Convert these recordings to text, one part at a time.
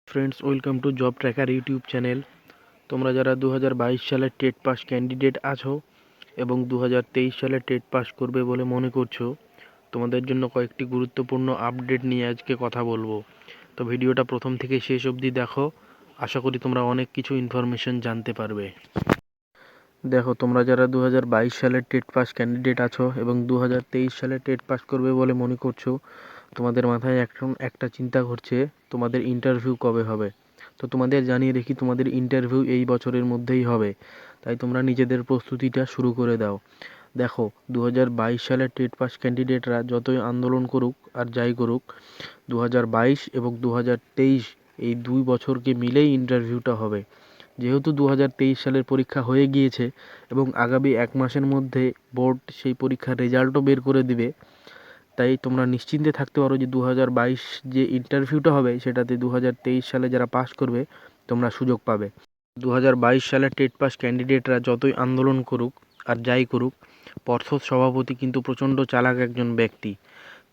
Friends, welcome to job tracker YouTube channel. তোমরা যারা 2022 সালের টেট পাস ক্যান্ডিডেট আছো এবং 2023 সালে টেট পাস করবে বলে মনে করছো, তোমাদের জন্য কয়েকটি গুরুত্বপূর্ণ আপডেট নিয়ে আজকে কথা বলবো। তো ভিডিওটা প্রথম থেকে শেষ অবধি দেখো, আশা করি তোমরা অনেক কিছু ইনফরমেশন জানতে পারবে। দেখো, তোমরা যারা 2022 সালের টেট পাস ক্যান্ডিডেট আছো এবং 2023 সালে টেট পাস করবে বলে মনে করছো, তোমাদের মাথায় এখন একটা চিন্তা ঘুরছে, তোমাদের ইন্টারভিউ কবে হবে। তো তোমাদের জানিয়ে রেখি, তোমাদের ইন্টারভিউ এই বছরের মধ্যেই হবে, তাই তোমরা নিজেদের প্রস্তুতিটা শুরু করে দাও। দেখো, 2022 সালের টেট পাস ক্যান্ডিডেটরা যতই আন্দোলন করুক আর যাই করুক, 2022 এবং 2023 এই 2 বছরকে মিলেই ইন্টারভিউটা হবে। যেহেতু 2023 সালের পরীক্ষা হয়ে গিয়েছে এবং আগামী 1 মাসের মধ্যে বোর্ড সেই পরীক্ষার রেজাল্টও বের করে দিবে, তাই তোমরা নিশ্চিন্তে থাকতে পারো যে 2022 যে ইন্টারভিউটা হবে সেটাতে 2023 সালে যারা পাস করবে তোমরা সুযোগ পাবে। 2022 সালের টেট পাস ক্যান্ডিডেটরা যতই আন্দোলন করুক আর যাই করুক, পর্ষদ সভাপতি কিন্তু প্রচণ্ড চালাক একজন ব্যক্তি।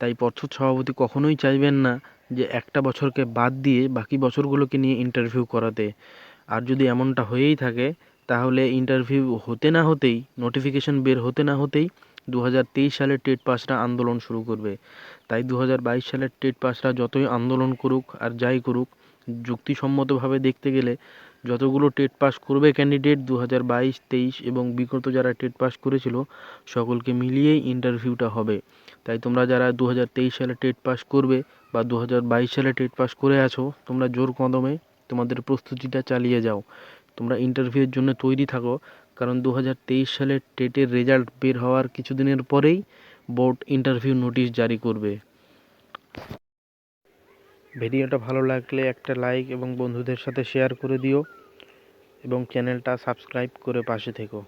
তাই পর্ষদ সভাপতি কখনোই চাইবেন না যে একটা বছরকে বাদ দিয়ে বাকি বছরগুলোকে নিয়ে ইন্টারভিউ করাতে। আর যদি এমনটা হয়েই থাকে, তাহলে ইন্টারভিউ হতে না হতেই, নোটিফিকেশন বের হতে না হতেই 2023 সালের টেট পাসরা আন্দোলন শুরু করবে। তাই 2022 সালের টেট পাসরা যতই আন্দোলন করুক আর যাই করুক, যুক্তিসম্মতভাবে দেখতে গেলে যতগুলো টেট পাস করবে ক্যান্ডিডেট 2022, 23 এবং বিগত যারা টেট পাস করেছিল সকলকে মিলিয়েই ইন্টারভিউটা হবে। তাই তোমরা যারা 2023 সালে টেট পাস করবে বা 2022 সালে টেট পাস করে আছো, তোমরা জোর কদমে তোমাদের প্রস্তুতিটা চালিয়ে যাও। তোমরা ইন্টারভিউয়ের জন্য তৈরি থাকো, কারণ 2023 সালের টেটের রেজাল্ট বের হওয়ার কিছুদিনের পরেই বোর্ড ইন্টারভিউ নোটিশ জারি করবে। ভিডিওটা ভালো লাগলে একটা লাইক এবং বন্ধুদের সাথে শেয়ার করে দিও এবং চ্যানেলটা সাবস্ক্রাইব করে পাশে থেকো।